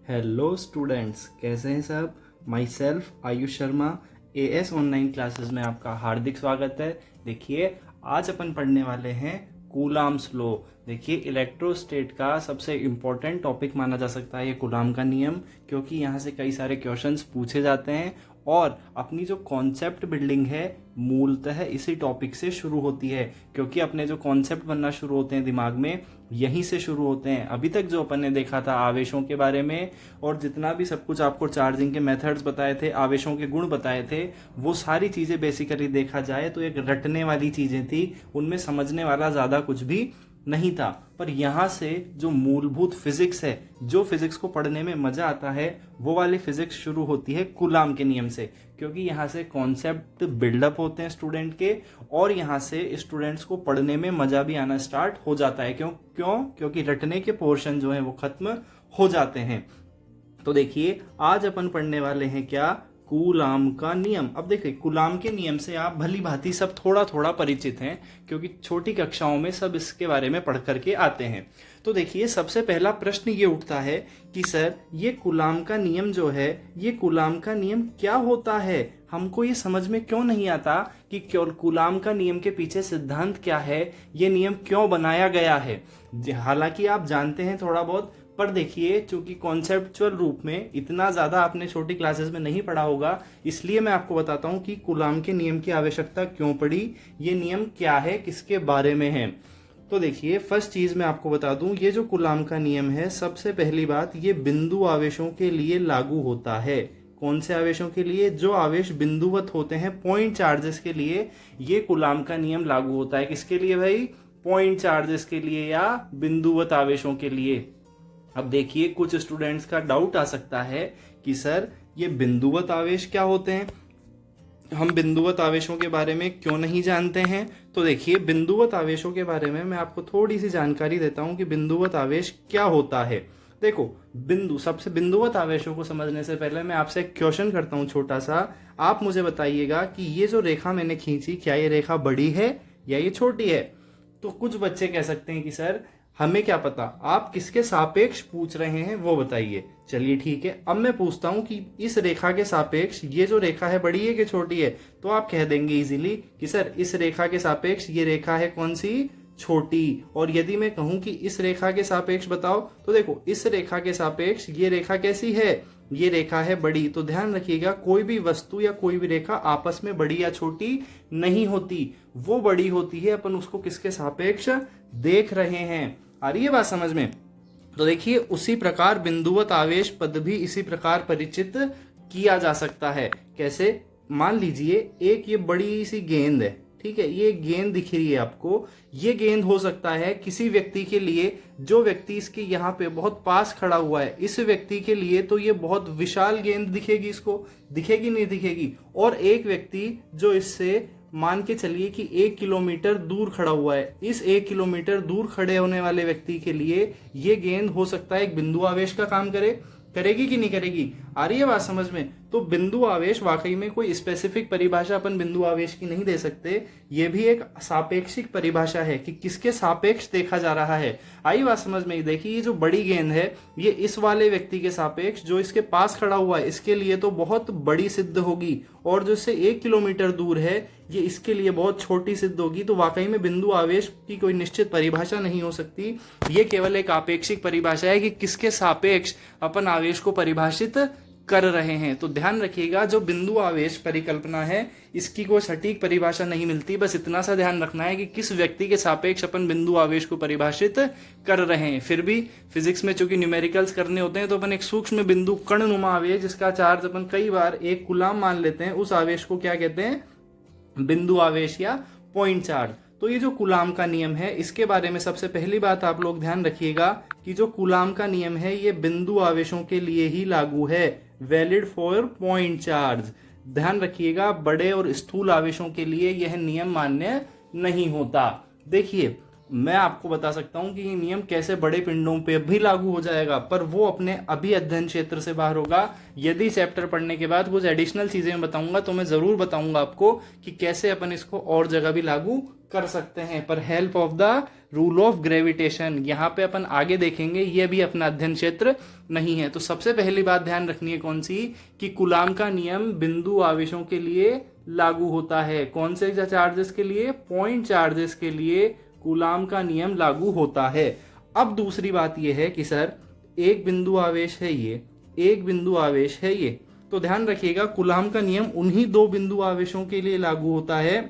Hello students, कैसे हैं सब। My self Ayush Sharma, as online classes में आपका हार्दिक स्वागत है। देखिए, आज अपन पढ़ने वाले हैं कूलाम्स लॉ। देखिए, इलेक्ट्रोस्टेट का सबसे इम्पोर्टेंट टॉपिक माना जा सकता है ये कूलाम का नियम, क्योंकि यहाँ से कई सारे क्वेश्चंस पूछे जाते हैं और अपनी जो कॉन्सेप्ट बिल्डिंग है मूलतः इसी टॉपिक से शुरू होती है, क्योंकि अपने जो कॉन्सेप्ट बनना शुरू होते हैं दिमाग में यहीं से शुरू होते हैं। अभी तक जो अपन ने देखा था आवेशों के बारे में और जितना भी सब कुछ आपको चार्जिंग के मेथड्स बताए थे, आवेशों के गुण बताए थे, वो सारी चीजें बेसिकली देखा जाए तो एक रटने वाली चीजें थी, उनमें समझने वाला ज्यादा कुछ भी नहीं था। पर यहाँ से जो मूलभूत फिजिक्स है, जो फिजिक्स को पढ़ने में मजा आता है, वो वाली फिजिक्स शुरू होती है कूलाम के नियम से, क्योंकि यहाँ से कॉन्सेप्ट बिल्डअप होते हैं स्टूडेंट के और यहाँ से स्टूडेंट्स को पढ़ने में मजा भी आना स्टार्ट हो जाता है। क्योंकि रटने के पोर्शन जो है वो खत्म हो जाते हैं। तो देखिए, आज अपन पढ़ने वाले हैं क्या, कूलाम का नियम। अब देखिए, कूलाम के नियम से आप भली भांति सब थोड़ा थोड़ा परिचित हैं, क्योंकि छोटी कक्षाओं में सब इसके बारे में पढ़ करके आते हैं। तो देखिए, सबसे पहला प्रश्न ये उठता है कि सर, ये कूलाम का नियम जो है, ये कूलाम का नियम क्या होता है। हमको ये समझ में क्यों नहीं आता कि कूलाम का नियम के पीछे सिद्धांत क्या है, ये नियम क्यों बनाया गया है। हालांकि आप जानते हैं थोड़ा बहुत, पर देखिए, चूंकि कॉन्सेप्चुअल रूप में इतना ज्यादा आपने छोटी क्लासेस में नहीं पढ़ा होगा, इसलिए मैं आपको बताता हूं कि कूलाम के नियम की आवश्यकता क्यों पड़ी, ये नियम क्या है, किसके बारे में है। तो देखिए, फर्स्ट चीज मैं आपको बता दूं, ये जो कूलाम का नियम है, सबसे पहली बात, ये बिंदु आवेशों के लिए लागू होता है। कौन से आवेशों के लिए? जो आवेश बिंदुवत होते हैं, पॉइंट चार्जेस के लिए ये कूलाम का नियम लागू होता है। किसके लिए भाई? पॉइंट चार्जेस के लिए या बिंदुवत आवेशों के लिए। अब देखिए, कुछ स्टूडेंट्स का डाउट आ सकता है कि सर, ये बिंदुवत आवेश क्या होते हैं, हम बिंदुवत आवेशों के बारे में क्यों नहीं जानते हैं। तो देखिए, बिंदुवत आवेशों के बारे में मैं आपको थोड़ी सी जानकारी देता हूं कि बिंदुवत आवेश क्या होता है। देखो, बिंदुवत आवेशों को समझने से पहले मैं आपसे एक क्वेश्चन करता हूं छोटा सा। आप मुझे बताइएगा कि ये जो रेखा मैंने खींची, क्या ये रेखा बड़ी है या ये छोटी है। तो कुछ बच्चे कह सकते हैं कि सर, हमें क्या पता, आप किसके सापेक्ष पूछ रहे हैं वो बताइए। चलिए ठीक है, अब मैं पूछता हूं कि इस रेखा के सापेक्ष ये जो रेखा है बड़ी है कि छोटी है। तो आप कह देंगे इजीली कि सर, इस रेखा के सापेक्ष ये रेखा है कौन सी? छोटी। और यदि मैं कहूं कि इस रेखा के सापेक्ष बताओ, तो देखो, इस रेखा के सापेक्ष ये रेखा कैसी है? ये रेखा है बड़ी। तो ध्यान रखिएगा, कोई भी वस्तु या कोई भी रेखा आपस में बड़ी या छोटी नहीं होती, वो बड़ी होती है, अपन उसको किसके सापेक्ष देख रहे हैं। आ रही है बात समझ में? तो देखिए, उसी प्रकार बिंदुवत आवेश पद भी इसी प्रकार परिचित किया जा सकता है। कैसे? मान लीजिए, एक ये बड़ी सी गेंद है, ठीक है, ये गेंद दिख रही है आपको। ये गेंद हो सकता है किसी व्यक्ति के लिए, जो व्यक्ति इसके यहाँ पे बहुत पास खड़ा हुआ है, इस व्यक्ति के लिए तो ये बहुत विशाल गेंद दिखेगी, इसको दिखेगी नहीं दिखेगी। और एक व्यक्ति जो इससे मान के चलिए कि 1 किलोमीटर दूर खड़ा हुआ है, इस 1 किलोमीटर दूर खड़े होने वाले व्यक्ति के लिए ये गेंद हो सकता है एक बिंदु आवेश का काम करेगी कि नहीं करेगी। आ रही है बात समझ में? तो बिंदु आवेश वाकई में कोई स्पेसिफिक परिभाषा अपन बिंदु आवेश की नहीं दे सकते, ये भी एक सापेक्षिक परिभाषा है कि किसके सापेक्ष देखा जा रहा है। आई बात समझ में? देखिए, ये जो बड़ी गेंद है, ये इस वाले व्यक्ति के सापेक्ष, जो इसके पास खड़ा हुआ है, इसके लिए तो बहुत बड़ी सिद्ध होगी, और जो इससे 1 किलोमीटर दूर है, ये इसके लिए बहुत छोटी सिद्ध होगी। तो वाकई में बिंदु आवेश की कोई निश्चित परिभाषा नहीं हो सकती, ये केवल एक आपेक्षिक परिभाषा है कि किसके सापेक्ष अपन आवेश को परिभाषित कर रहे हैं। तो ध्यान रखिएगा, जो बिंदु आवेश परिकल्पना है, इसकी कोई सटीक परिभाषा नहीं मिलती। बस इतना सा ध्यान रखना है कि किस व्यक्ति के सापेक्ष अपन बिंदु आवेश को परिभाषित कर रहे हैं। फिर भी फिजिक्स में चूंकि न्यूमेरिकल्स करने होते हैं, तो अपन एक सूक्ष्म बिंदु कणनुमा आवेश, जिसका चार्ज अपन कई बार 1 कूलाम मान लेते हैं, उस आवेश को क्या कहते हैं? बिंदु आवेश या पॉइंट चार्ज। तो ये जो कूलाम का नियम है, इसके बारे में सबसे पहली बात आप लोग ध्यान रखिएगा कि जो कूलाम का नियम है, ये बिंदु आवेशों के लिए ही लागू है, वैलिड फॉर पॉइंट चार्ज। ध्यान रखिएगा, बड़े और स्थूल आवेशों के लिए यह नियम मान्य नहीं होता। देखिए, मैं आपको बता सकता हूं कि ये नियम कैसे बड़े पिंडों पे भी लागू हो जाएगा, पर वो अपने अभी अध्ययन क्षेत्र से बाहर होगा। यदि चैप्टर पढ़ने के बाद कुछ एडिशनल चीजें बताऊंगा, तो मैं जरूर बताऊंगा आपको कि कैसे अपन इसको और जगह भी लागू कर सकते हैं, पर help of the rule of gravitation, यहाँ पे अपन आगे देखेंगे, ये भी अपना अध्ययन क्षेत्र नहीं है। तो सबसे पहली बात ध्यान रखनी है कौन सी, कि कूलाम का नियम बिंदु आवेशों के लिए लागू होता है। कौन से चार्जेस के लिए, पॉइंट चार्जेस के लिए कूलाम का नियम लागू होता है। अब दूसरी बात यह है कि सर एक बिंदु आवेश है ये, एक बिंदु आवेश है ये, तो ध्यान रखिएगा कूलाम का नियम उन्हीं दो बिंदु आवेशों के लिए लागू होता है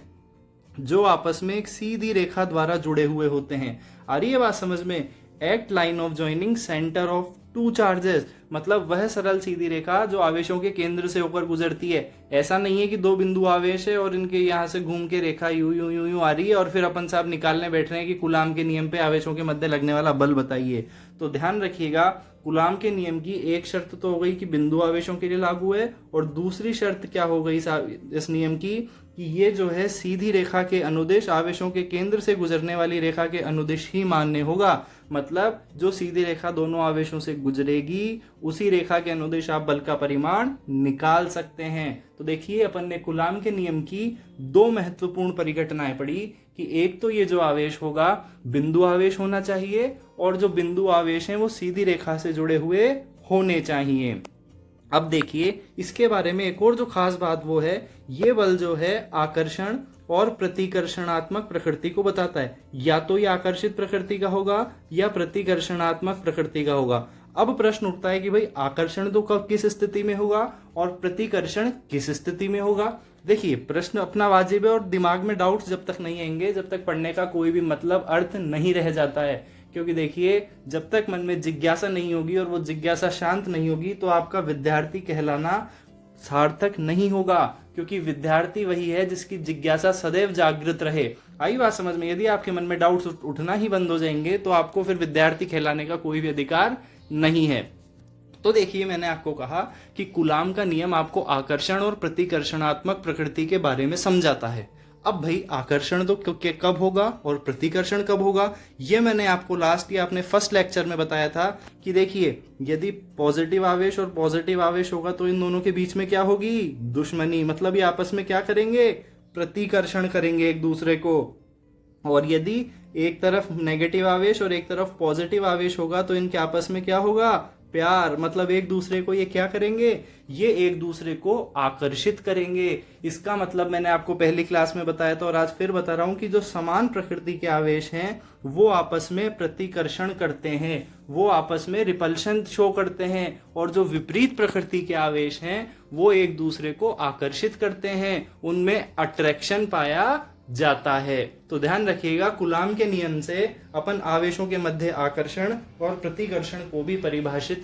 जो आपस में एक सीधी रेखा द्वारा जुड़े हुए होते हैं। आ रही है बात समझ में? Act line of joining centre of two charges, मतलब वह सरल सीधी रेखा जो आवेशों के केंद्र से होकर गुजरती है। ऐसा नहीं है कि दो बिंदु आवेश है और इनके यहाँ से घूम के रेखा यूं यूं यूं यूं आ रही है और फिर अपन साहब निकालने बैठ रहे हैं कि कूलाम के नियम पे आवेशों के मध्य लगने वाला बल बताइए। तो ध्यान रखिएगा कूलाम के नियम की एक शर्त तो हो गई कि बिंदु आवेशों के लिए लागू है, और दूसरी शर्त क्या हो गई इस नियम की, कि ये जो है सीधी रेखा के अनुदिश आवेशों के केंद्र से गुजरने वाली रेखा के अनुदिश ही मान्य होगा। मतलब जो सीधी रेखा दोनों आवेशों से गुजरेगी उसी रेखा के अनुदिश आप बल का परिमाण निकाल सकते हैं। तो देखिए अपन ने कूलाम के नियम की दो महत्वपूर्ण परिघटनाएं पढ़ी कि एक तो ये जो आवेश होगा बिंदु आवेश होना चाहिए, और जो बिंदु आवेश हैं वो सीधी रेखा से जुड़े हुए होने चाहिए। अब देखिए इसके बारे में एक और जो खास बात वो है, ये बल जो है आकर्षण और प्रतिकर्षणात्मक प्रकृति को बताता है। या तो ये आकर्षित प्रकृति का होगा या प्रतिकर्षणात्मक प्रकृति का होगा। अब प्रश्न उठता है कि भाई आकर्षण तो कब किस स्थिति में होगा और प्रतिकर्षण किस स्थिति में होगा। देखिए प्रश्न अपना वाजिब है और दिमाग में डाउट्स जब तक नहीं आएंगे जब तक पढ़ने का कोई भी मतलब अर्थ नहीं रह जाता है। क्योंकि देखिए जब तक मन में जिज्ञासा नहीं होगी और वो जिज्ञासा शांत नहीं होगी तो आपका विद्यार्थी कहलाना सार्थक नहीं होगा। क्योंकि विद्यार्थी वही है जिसकी जिज्ञासा सदैव जागृत रहे। आई बात समझ में? यदि आपके मन में डाउट्स उठना ही बंद हो जाएंगे तो आपको फिर विद्यार्थी कहलाने का कोई भी अधिकार नहीं है। तो देखिए मैंने आपको कहा कि कूलाम का नियम आपको आकर्षण और प्रतिकर्षणात्मक प्रकृति के बारे में समझाता है। अब भाई आकर्षण तो कब होगा और प्रतिकर्षण कब होगा, ये मैंने आपको लास्ट या अपने फर्स्ट लेक्चर में बताया था कि देखिए यदि पॉजिटिव आवेश और पॉजिटिव आवेश होगा तो इन दोनों के बीच में क्या होगी, दुश्मनी। मतलब ये आपस में क्या करेंगे, प्रतिकर्षण करेंगे एक दूसरे को। और यदि एक तरफ नेगेटिव आवेश और एक तरफ पॉजिटिव आवेश होगा तो इनके आपस में क्या होगा, प्यार। मतलब एक दूसरे को ये क्या करेंगे, ये एक दूसरे को आकर्षित करेंगे। इसका मतलब मैंने आपको पहली क्लास में बताया था और आज फिर बता रहा हूं कि जो समान प्रकृति के आवेश हैं वो आपस में प्रतिकर्षण करते हैं, वो आपस में रिपल्शन शो करते हैं, और जो विपरीत प्रकृति के आवेश हैं वो एक दूसरे को आकर्षित करते हैं, उनमें अट्रैक्शन पाया जाता है। तो ध्यान रखिएगा कूलाम के नियम से अपन आवेशों के मध्य आकर्षण और प्रतिकर्षण को भी परिभाषित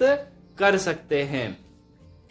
कर सकते हैं।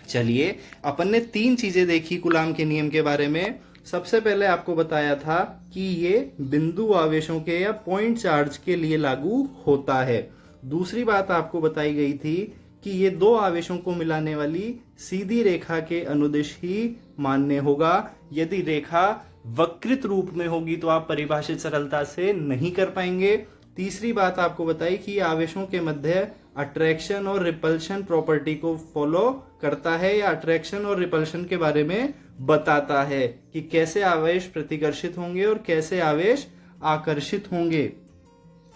चलिए अपन ने तीन चीजें देखी कूलाम के नियम के बारे में। सबसे पहले आपको बताया था कि ये बिंदु आवेशों के या पॉइंट चार्ज के लिए लागू होता है। दूसरी बात आपको बताई गई थी कि ये दो आवेशों को मिलाने वाली सीधी रेखा के अनुदिश ही मान्य होगा। यदि रेखा वक्रित रूप में होगी तो आप परिभाषित सरलता से नहीं कर पाएंगे। तीसरी बात आपको बताई कि आवेशों के मध्य अट्रैक्शन और रिपल्शन प्रॉपर्टी को फॉलो करता है या अट्रैक्शन और रिपल्शन के बारे में बताता है कि कैसे आवेश प्रतिकर्षित होंगे और कैसे आवेश आकर्षित होंगे।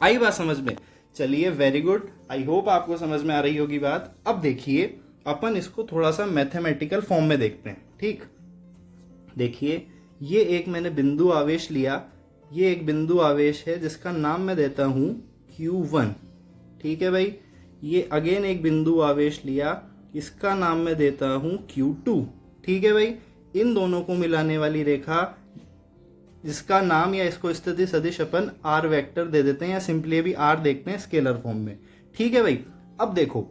आई बात समझ में? चलिए वेरी गुड, आई होप आपको समझ में आ रही होगी बात। अब देखिए अपन इसको थोड़ा सा मैथमेटिकल फॉर्म में देखते हैं। ठीक, देखिए ये एक मैंने बिंदु आवेश लिया, ये एक बिंदु आवेश है जिसका नाम मैं देता हूं Q1। ठीक है भाई, ये अगेन एक बिंदु आवेश लिया, इसका नाम मैं देता हूं Q2। ठीक है भाई, इन दोनों को मिलाने वाली रेखा जिसका नाम या इसको स्थिति सदिश अपन R वेक्टर दे देते हैं या सिंपली अभी R देखते हैं स्केलर फॉर्म में। ठीक है भाई, अब देखो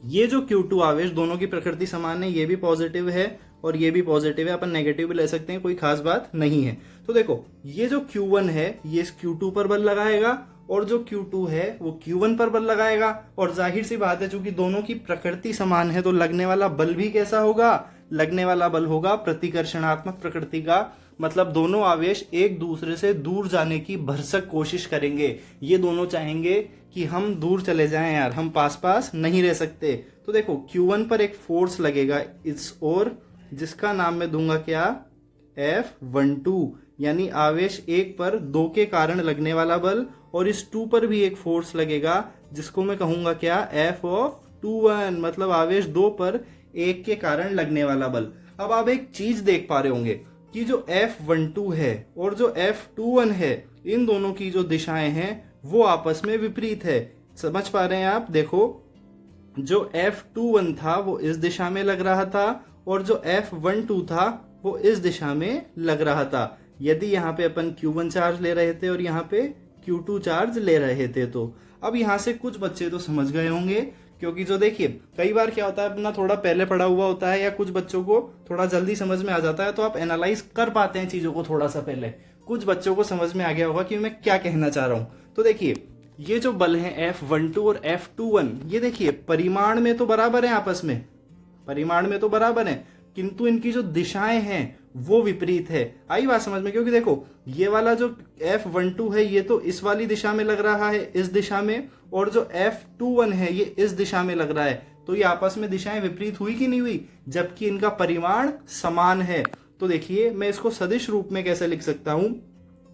ये जो Q2 आवेश दोनों की प्रकृति समान है, ये भी पॉजिटिव है और ये भी पॉजिटिव है, अपन नेगेटिव भी ले सकते हैं, कोई खास बात नहीं है। तो देखो ये जो Q1 है ये इस Q2 पर बल लगाएगा और जो Q2 है वो Q1 पर बल लगाएगा। और जाहिर सी बात है चूंकि दोनों की प्रकृति समान है तो लगने वाला बल भी कैसा होगा, लगने वाला बल होगा प्रतिकर्षणात्मक प्रकृति का। मतलब दोनों आवेश एक दूसरे से दूर जाने की भरसक कोशिश करेंगे। ये दोनों चाहेंगे कि हम दूर चले जाएं यार, हम पास पास नहीं रह सकते। तो देखो Q1 पर एक फोर्स लगेगा इस ओर, जिसका नाम मैं दूंगा क्या, F12, यानी आवेश एक पर दो के कारण लगने वाला बल, और इस 2 पर भी एक फोर्स लगेगा जिसको मैं कहूंगा क्या, F(2)1, मतलब आवेश 2 पर 1 के कारण लगने वाला बल। अब आप एक चीज देख पा रहे होंगे कि जो F12 है और जो F21 है, इन दोनों की जो दिशाएं हैं वो आपस में विपरीत है। समझ पा रहे हैं आप? देखो, जो F21 था वो इस दिशा में लग रहा था और जो F12 था वो इस दिशा में लग रहा था। यदि यहाँ पे अपन Q1 चार्ज ले रहे थे और यहाँ पे Q2 चार्ज ले रहे थे तो अब यहाँ से कुछ बच्चे तो समझ गए होंगे, क्योंकि जो देखिए कई बार क्या होता है, अपना थोड़ा पहले पढ़ा हुआ होता है या कुछ बच्चों को थोड़ा जल्दी समझ में आ जाता है, तो आप एनालाइज कर पाते हैं चीजों को थोड़ा सा पहले। कुछ बच्चों को समझ में आ गया होगा कि मैं क्या कहना चाह रहा हूं। तो देखिए, ये जो बल है F12 और F21, ये देखिए परिमाण में तो बराबर है, आपस में परिमाण में तो बराबर है, किंतु इनकी जो दिशाएं हैं वो विपरीत है। आई बात समझ में? क्योंकि देखो, ये वाला जो F12 है ये तो इस वाली दिशा में लग रहा है, इस दिशा में, और जो F21 है ये इस दिशा में लग रहा है। तो ये आपस में दिशाएं विपरीत हुई कि नहीं हुई, जबकि इनका परिमाण समान है। तो देखिए, मैं इसको सदिश रूप में कैसे लिख सकता हूं।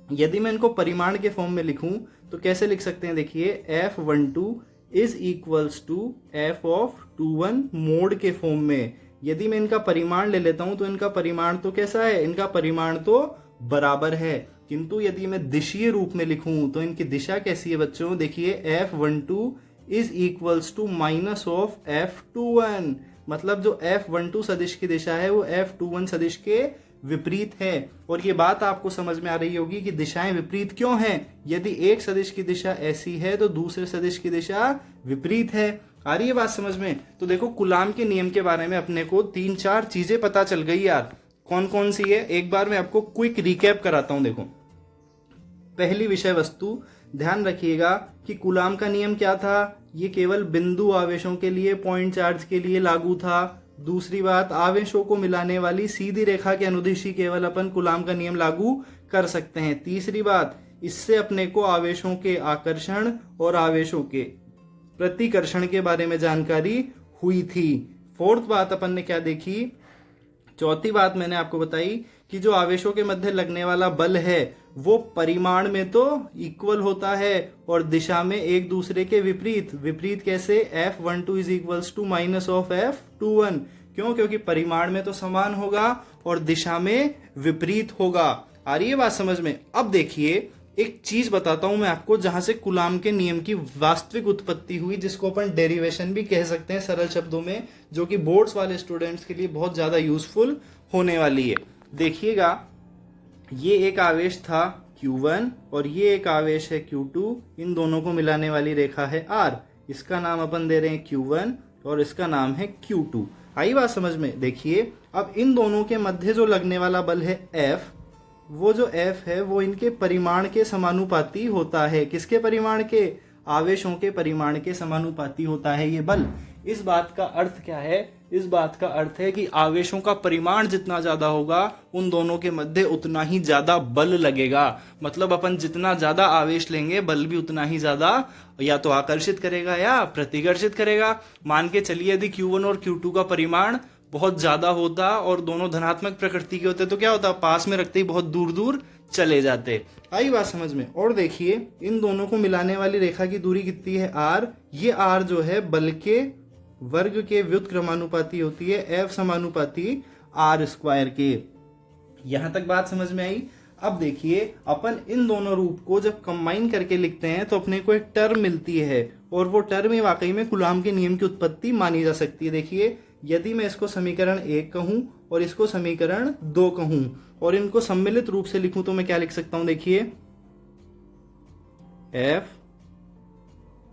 यदि मैं इनको परिमाण के फॉर्म में लिखूं तो कैसे लिख सकते हैं, देखिए F12 is equals to F(21) mod के फॉर्म में। यदि मैं इनका परिमाण ले लेता हूं तो इनका परिमाण तो कैसा है, इनका परिमाण तो बराबर है, किंतु यदि मैं दिशीय रूप में लिखूं तो इनकी दिशा कैसी है बच्चों, देखिए F12 is equals to minus of F21, मतलब जो F12 सदिश की दिशा है वो F21 सदिश के विपरीत है। और ये बात आपको समझ में आ रही होगी कि दिशाएं विपरीत क्यों हैं। यदि एक सदिश की दिशा ऐसी है तो दूसरे सदिश की दिशा विपरीत है। आ रही है बात समझ में? तो देखो, कूलाम के नियम के बारे में अपने को 3-4 चीजें पता चल गई यार। कौन कौन सी है, एक बार मैं आपको क्विक रिकैप कराता हूं। देखो, पहली विषय वस्तु, ध्यान रखिएगा कि कूलाम का नियम क्या था, ये केवल बिंदु आवेशों के लिए, पॉइंट चार्ज के लिए लागू था। दूसरी बात, आवेशों को मिलाने वाली सीधी रेखा के अनुदिश ही केवल अपन कूलाम का नियम लागू कर सकते हैं। तीसरी बात, इससे अपने को आवेशों के आकर्षण और आवेशों के प्रतिकर्षण के बारे में जानकारी हुई थी। फोर्थ बात अपन ने क्या देखी, चौथी बात मैंने आपको बताई कि जो आवेशों के मध्य लगने वाला बल है वो परिमाण में तो इक्वल होता है और दिशा में एक दूसरे के विपरीत। विपरीत कैसे, F12 is equals to minus of F21, क्यों? क्योंकि परिमाण में तो समान होगा और दिशा में विपरीत होगा। आ रही है बात समझ में? अब देखिए, एक चीज बताता हूं मैं आपको जहां से कूलाम के नियम की वास्तविक उत्पत्ति हुई, जिसको अपन डेरिवेशन भी कह सकते हैं सरल शब्दों में, जो कि बोर्ड्स वाले स्टूडेंट्स के लिए बहुत ज्यादा यूजफुल होने वाली है। देखिएगा, ये एक आवेश था Q1 और ये एक आवेश है Q2, इन दोनों को मिलाने वाली रेखा है R। इसका नाम अपन दे रहे हैं Q1 और इसका नाम है Q2। आई बात समझ में? देखिए, अब इन दोनों के मध्य जो लगने वाला बल है F, वो जो F है वो इनके परिमाण के समानुपाती होता है। किसके परिमाण के? आवेशों के परिमाण के समानुपाती होता है ये बल। इस बात का अर्थ क्या है? इस बात का अर्थ है कि आवेशों का परिमाण जितना ज्यादा होगा उन दोनों के मध्य उतना ही ज्यादा बल लगेगा। मतलब अपन जितना ज्यादा आवेश लेंगे बल भी उतना ही ज्यादा या तो आकर्षित करेगा या प्रतिकर्षित करेगा। मान के चलिए यदि Q1 और Q2 का परिमाण बहुत ज्यादा होता और दोनों धनात्मक प्रकृति के होते तो क्या होता, पास में रखते ही बहुत दूर दूर चले जाते। आई बात समझ में? और देखिए, इन दोनों को मिलाने वाली रेखा की दूरी कितनी है, R। ये R जो है बल के वर्ग के व्युत्क्रमानुपाती होती है, F समानुपाती R² के। यहां तक बात समझ में आई? अब देखिए, अपन इन दोनों रूप को जब कंबाइन करके लिखते हैं तो अपने को एक टर्म मिलती है और वो टर्म ही वाकई में कूलाम के नियम की उत्पत्ति मानी जा सकती है। देखिए, यदि मैं इसको समीकरण 1 कहूं और इसको समीकरण 2 कहूं और इनको सम्मिलित रूप से लिखूं तो मैं क्या लिख सकता हूं, देखिए F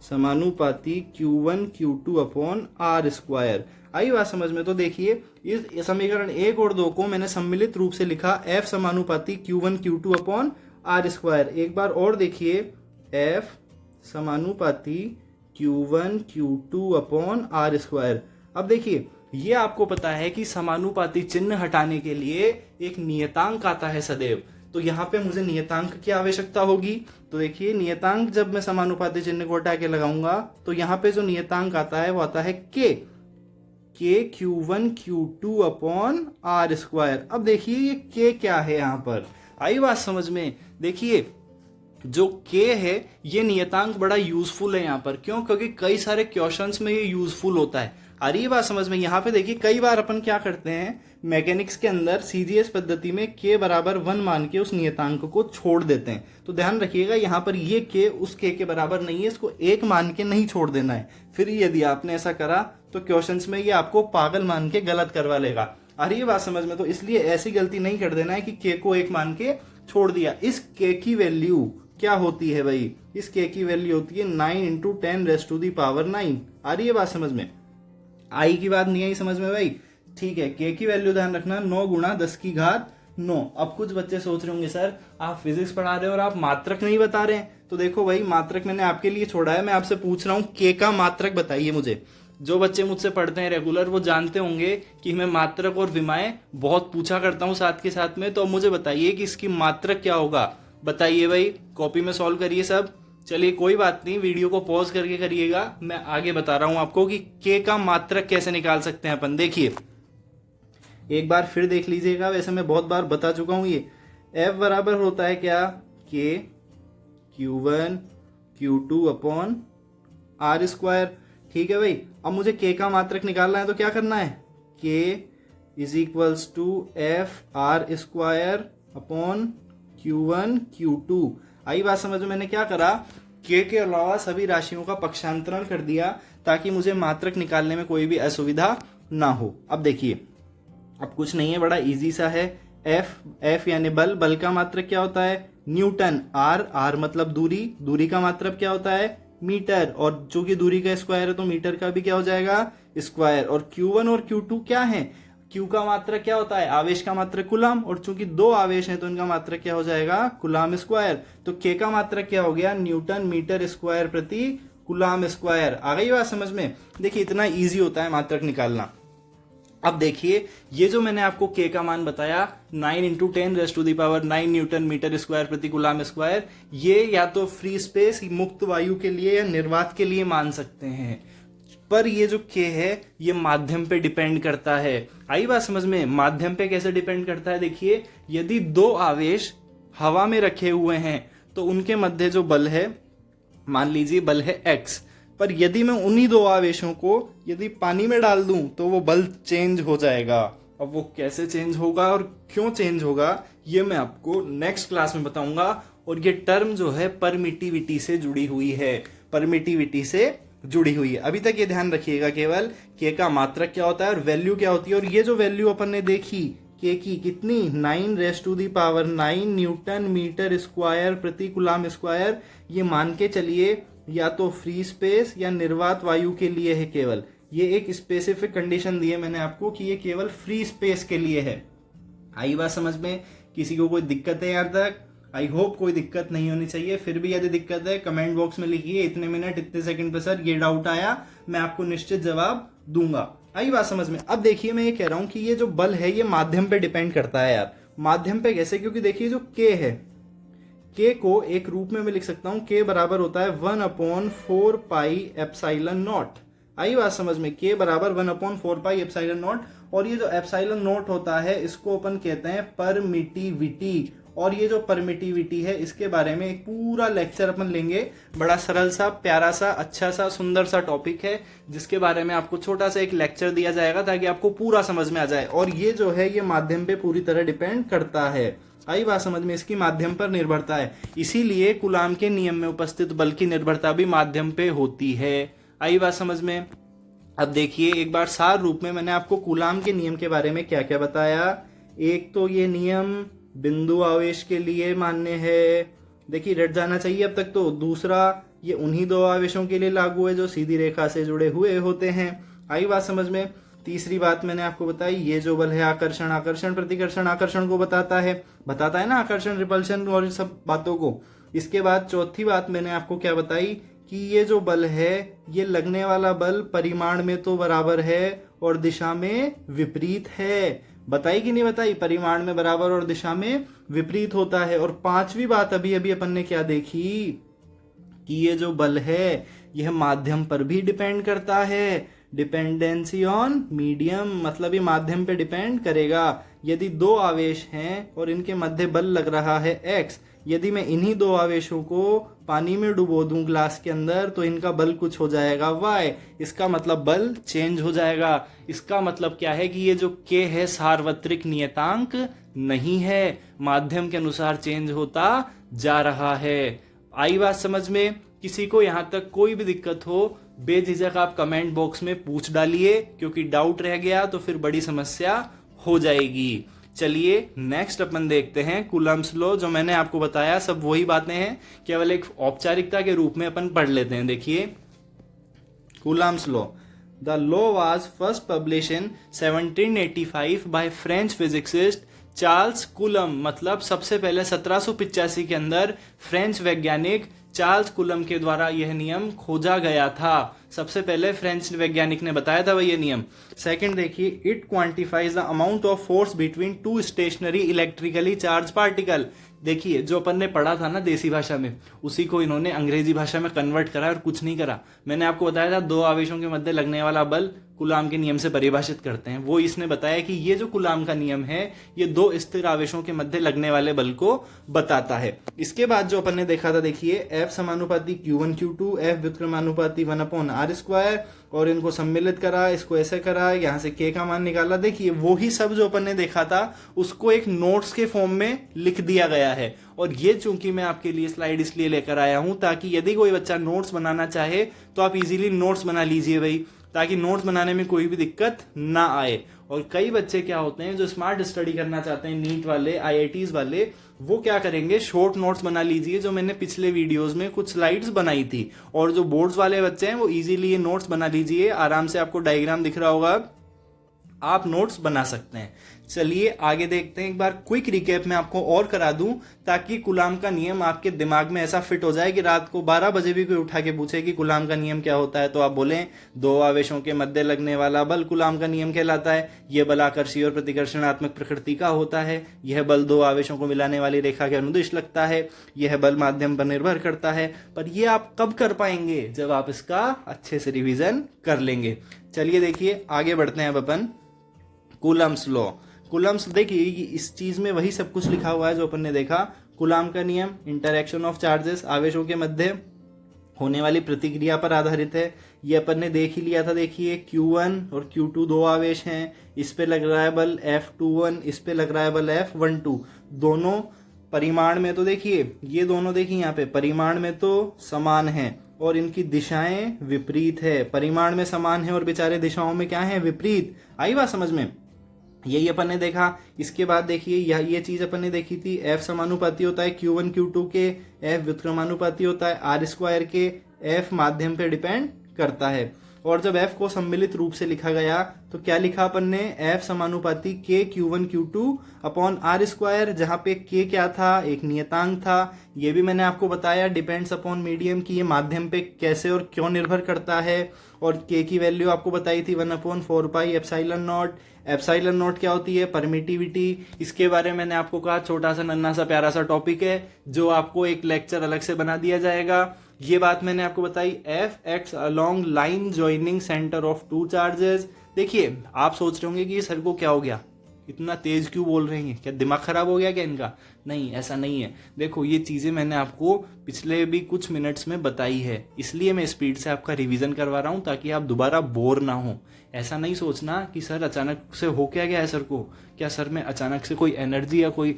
समानुपाती Q1 Q2 अपॉन R²। आई बात समझ में? तो देखिए, इस समीकरण 1 और 2 को मैंने सम्मिलित रूप से लिखा F समानुपाती Q1 Q2 अपॉन R²। एक बार और देखिए, F समानुपाती Q1 Q2 अपॉन R²। अब देखिए, ये आपको पता है कि समानुपाती चिन्ह हटाने के लिए एक नियतांक आता है सदैव। तो यहाँ पे मुझे नियतांक की आवश्यकता होगी। तो देखिए, नियतांक जब मैं समानुपाती चिन्ह को हटा के लगाऊंगा तो यहाँ पे जो नियतांक आता है वो आता है K Q1 Q2 upon R²। अब देखिए, ये K क्या है यहाँ पर? आई बात समझ में? देखिए, जो k है ये नियतांक बड़ा यूजफुल है यहाँ पर। क्यों? क्योंकि कई सारे क्वेश्चंस में ये यूजफुल होता है। आ रही है बात समझ में? यहाँ पे देखिए कई बार अपन क्या करते हैं मैकेनिक्स के अंदर सीजीएस पद्धति में k बराबर 1 मान के उस नियतांक को छोड़ देते हैं। तो ध्यान रखिएगा यहाँ पर ये k उस k के बराबर नहीं है, इसको 1 मान के नहीं छोड़ देना है। फिर यदि आपने ऐसा करा तो क्वेश्चंस में ये आपको पागल मान के गलत करवा लेगा। आ रही है बात समझ में? तो इसलिए ऐसी गलती नहीं कर देना है कि k को 1 मान के छोड़ दिया। इस k की वैल्यू क्या होती है भाई? इस k की वैल्यू होती है 9 इंटू 10⁻⁹। आ रही है बात समझ में? आई की बात नहीं आई समझ में भाई? ठीक है, k की वैल्यू ध्यान रखना 9 गुणा 10⁻9। अब कुछ बच्चे सोच रहे होंगे सर आप फिजिक्स पढ़ा रहे हो और आप मात्रक नहीं बता रहे हैं। तो देखो भाई मात्रक मैंने आपके लिए छोड़ा है, मैं आपसे पूछ रहा हूँ k का मात्रक बताइए मुझे। जो बच्चे मुझसे पढ़ते हैं रेगुलर वो जानते होंगे कि मैं मात्रक और विमाएं बहुत पूछा करता हूँ साथ के साथ में। तो मुझे बताइए कि इसकी मात्रक क्या होगा? बताइए भाई, कॉपी में सॉल्व करिए सब। चलिए कोई बात नहीं, वीडियो को पॉज करके करिएगा, मैं आगे बता रहा हूं आपको कि k का मात्रक कैसे निकाल सकते हैं अपन। देखिए एक बार फिर देख लीजिएगा, वैसे मैं बहुत बार बता चुका हूं ये। f बराबर होता है क्या? k q1 q2 upon r square. ठीक है भाई, अब मुझे k का मात्रक निकालना है तो क्या करना है? k is equals to F R square upon q1 q2। आई बात समझ में? मैंने क्या करा, k के अलावा सभी राशियों का पक्षांतरण कर दिया ताकि मुझे मात्रक निकालने में कोई भी असुविधा ना हो। अब देखिए, अब कुछ नहीं है, बड़ा इजी सा है। f यानी बल, बल का मात्रक क्या होता है? न्यूटन। r मतलब दूरी, दूरी का मात्रक क्या होता है? मीटर। और चूंकि दूरी का स्क्वायर है तो मीटर का भी क्या हो जाएगा? स्क्वायर। और q1 और q2 क्या है? q का मात्रक क्या होता है? आवेश का मात्रक कूलम, और चूंकि 2 आवेश हैं तो इनका मात्रक क्या हो जाएगा? Coulomb square. तो k का मात्रक क्या हो गया? न्यूटन मीटर स्क्वायर प्रति कूलम स्क्वायर। आ गई बात समझ में? देखिए इतना इजी होता है मात्रक निकालना। अब देखिए ये जो मैंने आपको k का मान बताया 9 इंटू 10⁻⁹ न्यूटन मीटर स्क्वायर प्रति कूलम स्क्वायर, ये या तो फ्री स्पेस मुक्त वायु के लिए या निर्वात के लिए मान सकते हैं। पर ये जो k है ये माध्यम पे डिपेंड करता है। आई बात समझ में? माध्यम पे कैसे डिपेंड करता है? देखिए यदि 2 आवेश हवा में रखे हुए हैं तो उनके मध्य जो बल है, मान लीजिए बल है x, पर यदि मैं उन्हीं 2 आवेशों को यदि पानी में डाल दूं तो वो बल चेंज हो जाएगा। अब वो कैसे चेंज होगा और क्यों चेंज होगा ये मैं आपको नेक्स्ट क्लास में बताऊंगा। और ये टर्म जो है परमिटिविटी से जुड़ी हुई है, परमिटिविटी से जुड़ी हुई है। अभी तक ये ध्यान रखिएगा केवल k का मात्रक क्या होता है और वैल्यू क्या होती है। और ये जो वैल्यू अपन ने देखी k की कितनी? 9⁹ न्यूटन मीटर स्क्वायर प्रति कूलम स्क्वायर, ये मान के चलिए या तो फ्री स्पेस या निर्वात वायु के लिए है केवल। ये एक स्पेसिफिक कंडीशन दी है मैंने आपको कि ये केवल फ्री स्पेस के लिए है। आई बात समझ में? किसी को कोई दिक्कत है यहाँ तक? आई होप कोई दिक्कत नहीं होनी चाहिए। फिर भी यदि दिक्कत है कमेंट बॉक्स में लिखिए, इतने मिनट इतने सेकंड पे सर ये डाउट आया, मैं आपको निश्चित जवाब दूंगा। आई बात समझ में? अब देखिए मैं ये कह रहा हूं कि ये जो बल है ये माध्यम पे डिपेंड करता है यार। माध्यम पे कैसे? क्योंकि देखिए जो k है, k को एक रूप में मैं लिख सकता हूं, k बराबर होता है 1/4πε0। आई बात समझ में? k बराबर 1/4πε0। और ये जो एप्सिलॉन नॉट होता है इसको अपन कहते हैं परमिटिविटी। और ये जो परमिटिविटी है इसके बारे में एक पूरा लेक्चर अपन लेंगे। बड़ा सरल सा, प्यारा सा, अच्छा सा, सुंदर सा टॉपिक है जिसके बारे में आपको छोटा सा एक लेक्चर दिया जाएगा ताकि आपको पूरा समझ में आ जाए। और ये जो है ये माध्यम पे पूरी तरह डिपेंड करता है। आई बात समझ में? इसकी माध्यम पर निर्भरता है, इसीलिए कूलॉम के नियम में उपस्थित बल की निर्भरता भी माध्यम पे होती है। आई बात समझ में? अब देखिए एक बार सार रूप में मैंने आपको कूलॉम के नियम के बारे में क्या क्या बताया। एक तो ये नियम बिंदु आवेश के लिए मान्य है, देखिए रट जाना चाहिए अब तक तो। दूसरा ये उन्हीं 2 आवेशों के लिए लागू है जो सीधी रेखा से जुड़े हुए होते हैं। आई बात समझ में? तीसरी बात मैंने आपको बताई, ये जो बल है आकर्षण, आकर्षण प्रतिकर्षण आकर्षण को बताता है ना, आकर्षण रिपल्शन और सब बातों को। इसके बाद चौथी बात मैंने आपको क्या बताई कि ये जो बल है ये लगने वाला बल परिमाण में तो बराबर है और दिशा में विपरीत है। बताई कि नहीं बताई? परिमाण में बराबर और दिशा में विपरीत होता है। और पांचवी बात अभी अभी अपन ने क्या देखी कि ये जो बल है यह माध्यम पर भी डिपेंड करता है। डिपेंडेंसी ऑन मीडियम, मतलब ये माध्यम पे डिपेंड करेगा। यदि 2 आवेश हैं और इनके मध्य बल लग रहा है x, यदि मैं इन्हीं दो आवेशों को पानी में डुबो दूं ग्लास के अंदर तो इनका बल कुछ हो जाएगा y, इसका मतलब बल चेंज हो जाएगा। इसका मतलब क्या है कि ये जो k है सार्वत्रिक नियतांक नहीं है, माध्यम के अनुसार चेंज होता जा रहा है। आई बात समझ में? किसी को यहां तक कोई भी दिक्कत हो बेझिझक आप कमेंट बॉक्स में पूछ डालिए, क्योंकि डाउट रह गया तो फिर बड़ी समस्या हो जाएगी। चलिए नेक्स्ट अपन देखते हैं कूलम्स लॉ। जो मैंने आपको बताया सब वही बातें हैं, केवल एक औपचारिकता के रूप में अपन पढ़ लेते हैं। देखिए Coulomb's law, the law was first publish in 1785 by French physicist Charles coulomb. मतलब सबसे पहले 1785 के अंदर फ्रेंच वैज्ञानिक चार्ल्स कूलम के द्वारा यह नियम खोजा गया था। सबसे पहले फ्रेंच वैज्ञानिक ने बताया था वह ये नियम। सेकंड देखिए, it quantifies the amount of force between two stationary electrically charge particle. देखिए जो अपन ने पढ़ा था ना देसी भाषा में, उसी को इन्होंने अंग्रेजी भाषा में कन्वर्ट करा और कुछ नहीं करा। मैंने आपको बताया था दो आवेशों के मध्य लगने वाला बल कूलाम के नियम से परिभाषित करते हैं। वो इसने बताया कि ये जो कूलाम का नियम है ये दो स्थिर आवेशों के मध्य लगने वाले बल को बताता है। इसके बाद जो अपन ने देखा था, देखिए F समानुपाती Q1 Q2, F व्युत्क्रमानुपाती 1/r², और इनको सम्मिलित करा, इसको ऐसे करा, यहाँ से K का मान निकाला। देखिए वही सब जो अपन ने देखा था उसको एक नोट्स के फॉर्म में लिख दिया गया है। और ये चूंकि मैं आपके लिए स्लाइड इसलिए लेकर आया हूं ताकि यदि कोई बच्चा नोट्स बनाना चाहे तो आप इजीली नोट्स बना लीजिए भाई, ताकि नोट्स बनाने में कोई भी दिक्कत ना आए। और कई बच्चे क्या होते हैं जो स्मार्ट स्टडी करना चाहते हैं, नीट वाले, IITs वाले, वो क्या करेंगे, शॉर्ट नोट्स बना लीजिए, जो मैंने पिछले वीडियोस में कुछ स्लाइड्स बनाई थी। और जो बोर्ड्स वाले बच्चे हैं वो इजीली ये नोट्स बना लीजिए, आराम से आपको डायग्राम दिख रहा होगा, आप नोट्स बना सकते हैं। चलिए आगे देखते हैं। एक बार क्विक रिकैप में आपको और करा दूं ताकि कूलाम का नियम आपके दिमाग में ऐसा फिट हो जाए कि रात को 12 बजे भी कोई उठा के पूछे कि कूलाम का नियम क्या होता है तो आप बोलें दो आवेशों के मध्य लगने वाला बल कूलाम का नियम कहलाता है। यह बल आकर्षीय और प्रतिकर्षणात्मक प्रकृति का होता है। यह बल दो आवेशों को मिलाने वाली रेखा के अनुदिश लगता है। यह बल माध्यम पर निर्भर करता है। पर यह आप कब कर पाएंगे, जब आप इसका अच्छे से रिविजन कर लेंगे। चलिए देखिए आगे बढ़ते हैं अब अपन कूलम्स लॉ। कूलम्स देखिए इस चीज में वही सब कुछ लिखा हुआ है जो अपन ने देखा। कूलाम का नियम इंटरैक्शन ऑफ चार्जेस, आवेशों के मध्य होने वाली प्रतिक्रिया पर आधारित है। ये अपन ने देख ही लिया था। देखिए Q1 और Q2 दो आवेश हैं, इस पे लग रहा है बल F21, इस पे लग रहा है बल F12। दोनों परिमाण में तो देखिए ये दोनों देखिए यहाँ पे परिमाण में तो समान है और इनकी दिशाएं विपरीत है। परिमाण में समान है और बेचारे दिशाओं में क्या है, विपरीत। आई बात समझ में? यही अपन ने देखा। इसके बाद देखिए ये चीज अपन ने देखी थी, F समानुपाती होता है Q1 Q2 के, F व्युत्क्रमानुपाती होता है R² के, F माध्यम पे डिपेंड करता है। और जब F को सम्मिलित रूप से लिखा गया तो क्या लिखा अपन ने, F समानुपाती K Q1 Q2 upon R², जहां पे K क्या था, एक नियतांक था। ये भी मैंने आपको बताया डिपेंड्स अपॉन मीडियम की ये माध्यम पे कैसे और क्यों निर्भर करता है। और K की वैल्यू आपको बताई थी 1/4πε0। ε0 क्या होती है, परमिटिविटी। इसके बारे में मैंने आपको कहा छोटा सा नन्ना सा प्यारा सा टॉपिक है जो आपको एक लेक्चर अलग से बना दिया जाएगा। ये बात मैंने आपको बताई। F acts along line joining center of two charges। देखिए आप सोच रहे होंगे कि ये सर को क्या हो गया, इतना तेज क्यों बोल रहे हैं, क्या दिमाग खराब हो गया क्या इनका? नहीं, ऐसा नहीं है। देखो ये चीजें मैंने आपको पिछले भी कुछ मिनट्स में बताई है, इसलिए मैं स्पीड से आपका रिवीजन करवा रहा हूं ताकि आप दोबारा बोर ना हो। ऐसा नहीं सोचना कि सर अचानक से हो क्या गया है सर को, क्या सर में अचानक से कोई एनर्जी या कोई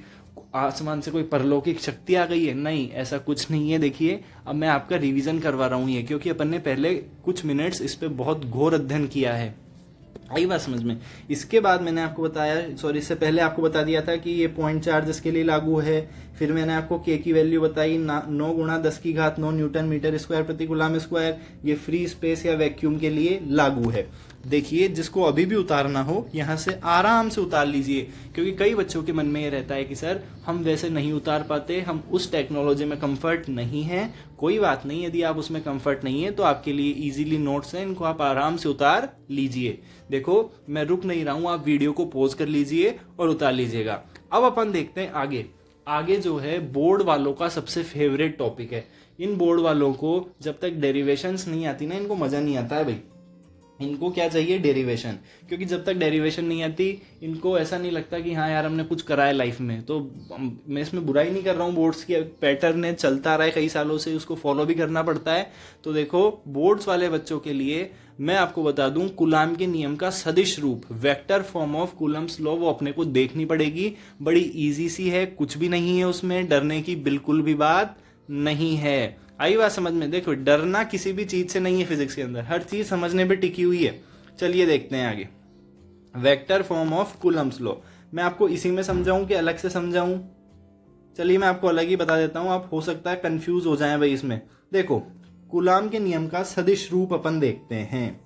आसमान से कोई परलौकिक शक्ति आ गई है। नहीं, ऐसा कुछ नहीं है। देखिए अब मैं आपका रिवीजन करवा रहा हूँ ये, क्योंकि अपन ने पहले कुछ मिनट्स इस पे बहुत घोर अध्ययन किया है। आई बात समझ में? इसके बाद मैंने आपको बताया, सॉरी इससे पहले आपको बता दिया था कि ये पॉइंट चार्जेस के लिए लागू है। फिर मैंने आपको K की वैल्यू बताई 9 × 10⁻9 न्यूटन मीटर स्क्वायर प्रति कूलाम स्क्वायर। ये फ्री स्पेस या वैक्यूम के लिए लागू है। देखिए जिसको अभी भी उतारना हो यहाँ से आराम से उतार लीजिए, क्योंकि कई बच्चों के मन में ये रहता है कि सर हम वैसे नहीं उतार पाते, हम उस टेक्नोलॉजी में कंफर्ट नहीं है। कोई बात नहीं, यदि आप उसमें कंफर्ट नहीं है तो आपके लिए इजीली नोट्स हैं, इनको आप आराम से उतार लीजिए। देखो मैं रुक नहीं रहा हूं, आप वीडियो को पॉज कर लीजिए और उतार लीजिएगा। अब अपन देखते हैं आगे। आगे जो है बोर्ड वालों का सबसे फेवरेट टॉपिक है। इन बोर्ड वालों को जब तक डेरिवेशंस नहीं आती ना, इनको मजा नहीं आता है भाई। इनको क्या चाहिए, डेरिवेशन, क्योंकि जब तक डेरिवेशन नहीं आती इनको ऐसा नहीं लगता कि हाँ यार हमने कुछ करा है लाइफ में। तो मैं इसमें बुराई नहीं कर रहा हूँ, बोर्ड्स के पैटर्न है, चलता रहा है कई सालों से, उसको फॉलो भी करना पड़ता है। तो देखो बोर्ड्स वाले बच्चों के लिए मैं आपको बता दूं, कूलाम के नियम का सदिश रूप, vector form of Coulomb's law, वो अपने को देखनी पड़ेगी। बड़ी इजी सी है, कुछ भी नहीं है उसमें, डरने की बिल्कुल भी बात नहीं है। आई बात समझ में? देखो डरना किसी भी चीज से नहीं है फिजिक्स के अंदर, हर चीज समझने पे टिकी हुई है। चलिए देखते हैं आगे। Vector form of Coulomb's law मैं आपको इसी में समझाऊं कि अलग से समझाऊं? चलिए मैं आपको अलग ही बता देता हूं, आप हो सकता है कंफ्यूज हो जाएं भाई इसमें। देखो कूलाम के नियम का सदिश रूप अपन देखते हैं।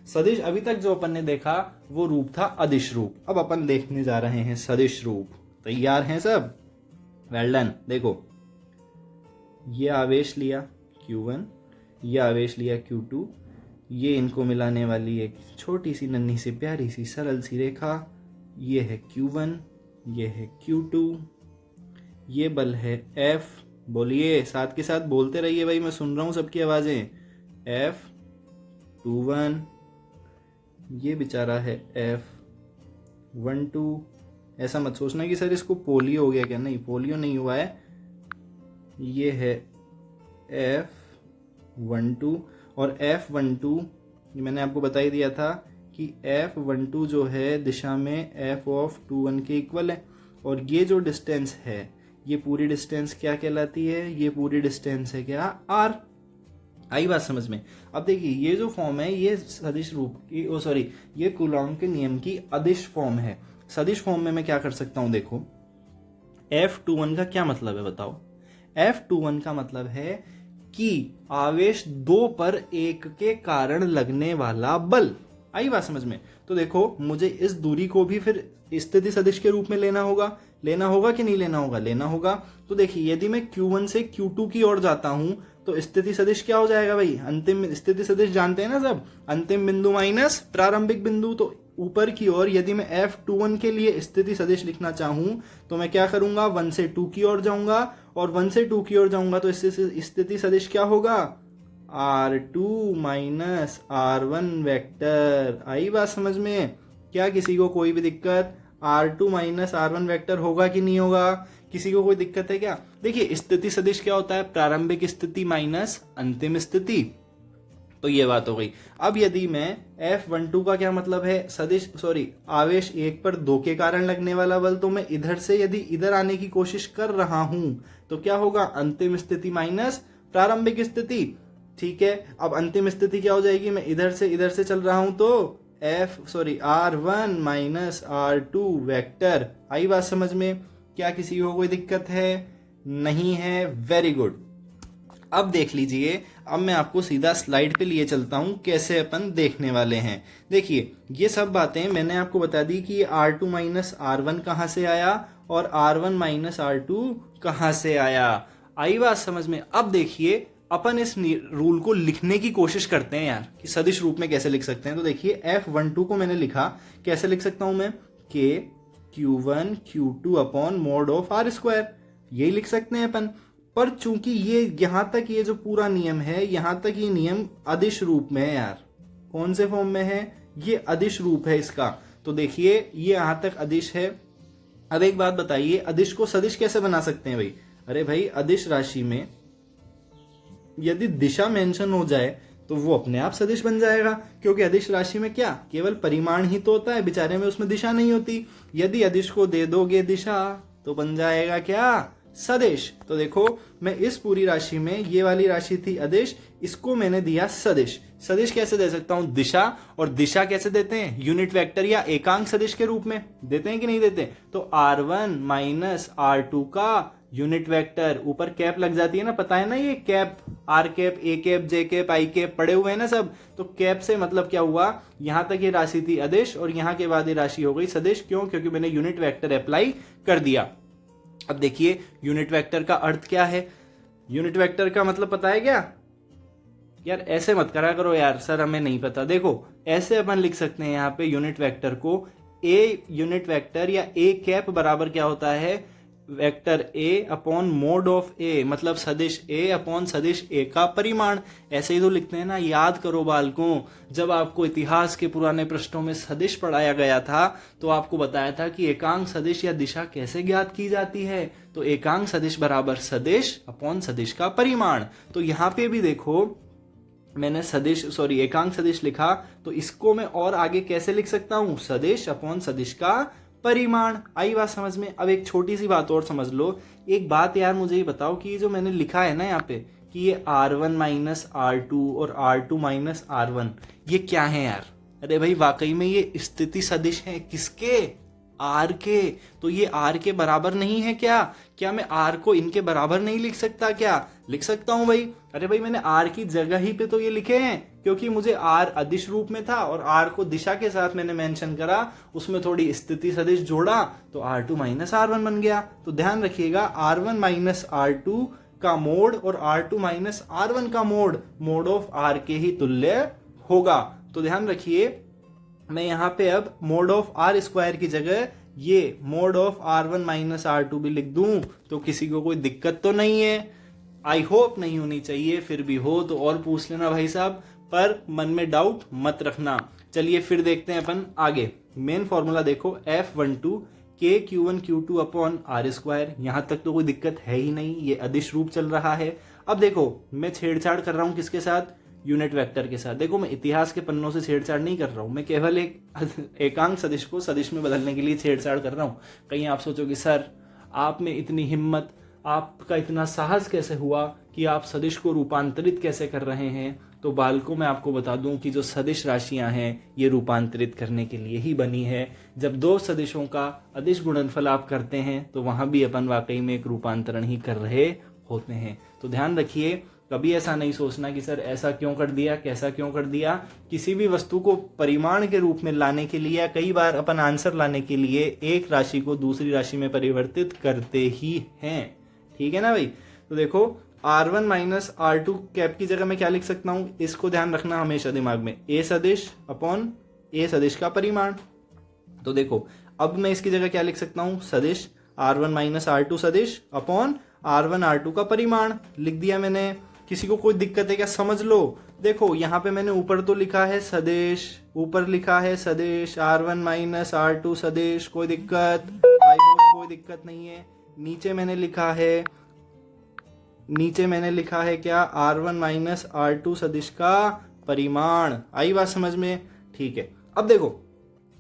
सदिश अभी तक जो अपन ने देखा वो रूप था अदिश रूप, अब अपन देखने जा रहे हैं सदिश रूप। तैयार हैं सब? Well done. देखो ये आवेश लिया Q1, ये आवेश लिया Q2, ये इनको मिलाने वाली एक छोटी सी नन्ही सी प्यारी सी सरल सी रेखा, ये है Q1, ये है Q2, ये बल है F। बोलिए साथ के साथ बोलते रहिए भाई, मैं सुन रहा हूं सबकी आवाजें। F21, ये बेचारा है F12। ऐसा मत सोचना कि सर इसको पोलियो हो गया क्या, नहीं पोलियो नहीं हुआ है। ये है F12 और F12 ये मैंने आपको बता ही दिया था कि F12 जो है दिशा में F21 के इक्वल है, और ये जो डिस्टेंस है ये पूरी डिस्टेंस क्या कहलाती है, ये पूरी डिस्टेंस है क्या, R। आई बात समझ में? अब देखिए ये जो फॉर्म है ये सदिश रूप की ये कूलॉम के नियम की अदिश फॉर्म है। सदिश फॉर्म में मैं क्या कर सकता हूं, देखो F21 का क्या मतलब है बताओ? F21 का मतलब है कि आवेश 2 पर 1 के कारण लगने वाला बल। आई बात समझ में? तो देखो मुझे इस दूरी को भी फिर स्थिति सदिश के रूप में लेना होगा कि नहीं लेना होगा? लेना होगा। तो देखिए यदि मैं Q1 से Q2 की ओर जाता हूं तो स्थिति सदिश क्या हो जाएगा भाई? अंतिम स्थिति सदिश जानते हैं ना सब, अंतिम बिंदु माइनस प्रारंभिक बिंदु। तो ऊपर की ओर यदि मैं F21 के लिए स्थिति सदिश लिखना चाहूं तो मैं क्या करूंगा, 1 से 2 की ओर जाऊंगा, और 1 से 2 की ओर जाऊंगा तो स्थिति सदिश क्या होगा, R2 माइनस R1 वेक्टर। आई बात समझ में? क्या किसी को कोई भी दिक्कत? R2 माइनस R1 वेक्टर होगा कि नहीं होगा? किसी को कोई दिक्कत है क्या? देखिए स्थिति सदिश क्या होता है, प्रारंभिक स्थिति माइनस अंतिम स्थिति। तो ये बात हो गई। अब यदि मैं F12 का क्या मतलब है, आवेश 1 पर 2 के कारण लगने वाला बल, तो मैं इधर से यदि इधर आने की कोशिश कर रहा हूं तो क्या होगा, अंतिम स्थिति माइनस प्रारंभिक स्थिति। ठीक है, अब अंतिम स्थिति क्या हो जाएगी, मैं इधर से चल रहा हूं तो R1 माइनस R2 वेक्टर। आई बात समझ में? क्या किसी को कोई दिक्कत है? नहीं है, वेरी गुड। अब देख लीजिए, अब मैं आपको सीधा स्लाइड पे लिए चलता हूं, कैसे अपन देखने वाले हैं। देखिए ये सब बातें मैंने आपको बता दी कि R2 माइनस R1 कहां से आया और R1 माइनस R2 कहां से आया। आई बात समझ में? अब देखिए अपन इस रूल को लिखने की कोशिश करते हैं यार कि सदिश रूप में कैसे लिख सकते हैं। तो देखिए F12 को मैंने लिखा, कैसे लिख सकता हूं मैं, K Q1 Q2 upon mod of R², यही लिख सकते हैं अपन। पर चूंकि ये यहां तक ये जो पूरा नियम है, यहां तक ये नियम अदिश रूप में है यार। कौन से फॉर्म में है? ये अदिश रूप है इसका। तो देखिए ये यहां तक अदिश है। अब एक बात बताइए, अदिश को सदिश कैसे बना सकते हैं भाई? अरे भाई अदिश राशि में यदि दिशा मेंशन हो जाए तो वो अपने आप सदिश बन जाएगा, क्योंकि अदिश राशि में क्या केवल परिमाण ही तो होता है, बेचारे में उसमें दिशा नहीं होती। यदि अदिश को दे दोगे दिशा तो बन जाएगा क्या, सदिश। तो देखो मैं इस पूरी राशि में, ये वाली राशि थी अदिश, इसको मैंने दिया सदिश। सदिश कैसे दे सकता हूं, दिशा। और दिशा कैसे देते हैं, यूनिट वेक्टर या एकांक सदिश के रूप में देते हैं कि नहीं देते? तो R1 माइनस R2 का यूनिट वेक्टर, ऊपर कैप लग जाती है ना, पता है ना, ये cap, R cap, A cap, J cap, I cap पड़े हुए हैं ना सब। तो कैप से मतलब क्या हुआ, यहां तक ये राशि थी अदिश और यहां के बाद ये राशि हो गई सदिश। क्यों? क्योंकि मैंने यूनिट वेक्टर अप्लाई कर दिया। अब देखिए यूनिट वेक्टर का अर्थ क्या है, यूनिट वेक्टर का मतलब पता है क्या? यार ऐसे मत करा करो यार, सर हमें नहीं पता। देखो ऐसे अपन लिख सकते हैं यहाँ पे यूनिट वेक्टर को, A यूनिट वेक्टर या A कैप बराबर क्या होता है, vector A upon mod of A, मतलब सदिश ए अपॉन सदिश ए का परिमाण। ऐसे ही तो लिखते हैं ना। याद करो बालकों, जब आपको इतिहास के पुराने प्रश्नों में सदिश पढ़ाया गया था तो आपको बताया था कि एकांक सदिश या दिशा कैसे ज्ञात की जाती है। तो एकांक सदिश बराबर सदिश अपॉन सदिश का परिमाण। तो यहाँ पे भी देखो मैंने एकांक सदिश लिखा, तो इसको मैं और आगे कैसे लिख सकता हूं, सदिश अपॉन सदिश का परिमाण। आई बात समझ में। अब एक छोटी सी बात और समझ लो। एक बात यार मुझे ये बताओ कि ये जो मैंने लिखा है ना यहाँ पे कि ये R1 माइनस R2 और R2 माइनस R1, ये क्या है यार? अरे भाई वाकई में ये स्थिति सदिश है। किसके? आर के। तो ये आर के बराबर नहीं है क्या? क्या मैं आर को इनके बराबर नहीं लिख सकता क्या? लिख सकता हूं भाई। अरे भाई मैंने आर की जगह ही पे तो ये लिखे हैं, क्योंकि मुझे आर अदिश रूप में था और आर को दिशा के साथ मैंने मेंशन करा, उसमें थोड़ी स्थिति सदिश जोड़ा तो R2 माइनस R1 बन गया। तो ध्यान रखिएगा, R1 माइनस R2 का मोड और R2 माइनस R1 का मोड ऑफ आर के ही तुल्य होगा। तो ध्यान रखिए, मैं यहाँ पे अब मोड ऑफ आर स्क्वायर की जगह ये mode of R1 minus R2 भी लिख दूं तो किसी को कोई दिक्कत तो नहीं है? आई होप नहीं होनी चाहिए, फिर भी हो तो और पूछ लेना भाई साहब, पर मन में डाउट मत रखना। चलिए फिर देखते हैं अपन आगे। मेन फॉर्मूला देखो, F12 के Q1 Q2 upon are square. यहां तक तो कोई दिक्कत है ही नहीं, ये अदिश रूप चल रहा है। अब देखो मैं छेड़छाड़ कर रहा हूं किसके साथ? यूनिट वेक्टर के साथ। देखो मैं इतिहास के पन्नों से छेड़छाड़ नहीं कर रहा हूं, मैं केवल एक एकांक सदिश को सदिश में बदलने के लिए छेड़छाड़ कर रहा हूं। कहीं आप सोचोगे सर आप में इतनी हिम्मत, आपका इतना साहस कैसे हुआ कि आप सदिश को रूपांतरित कैसे कर रहे हैं? तो बालकों मैं आपको बता दूं कि जो सदिश राशियां हैं ये रूपांतरित करने के लिए ही बनी है। जब दो सदिशों का अदिश गुणनफल आप करते हैं तो वहां भी अपन वाकई में एक रूपांतरण ही कर रहे होते हैं। तो ध्यान रखिए, कभी ऐसा नहीं सोचना कि सर ऐसा क्यों कर दिया, कैसा क्यों कर दिया। किसी भी वस्तु को परिमाण के रूप में लाने के लिए या कई बार अपन आंसर लाने के लिए एक राशि को दूसरी राशि में परिवर्तित करते ही हैं। ठीक है ना भाई? तो देखो R1 माइनस R2 कैप की जगह मैं क्या लिख सकता हूं, इसको ध्यान रखना हमेशा दिमाग में, ए सदिश अपॉन ए सदिश का परिमाण। तो देखो अब मैं इसकी जगह क्या लिख सकता हूं, सदिश R1 माइनस R2 सदिश अपॉन R1 R2 का परिमाण लिख दिया मैंने। किसी को कोई दिक्कत है क्या? समझ लो। देखो यहाँ पे मैंने ऊपर तो लिखा है सदिश, ऊपर लिखा है सदिश R1 माइनस R2 सदिश, कोई दिक्कत? आई होप कोई दिक्कत नहीं है। नीचे मैंने लिखा है क्या, R1 माइनस R2 सदिश का परिमाण। आई बात समझ में? ठीक है। अब देखो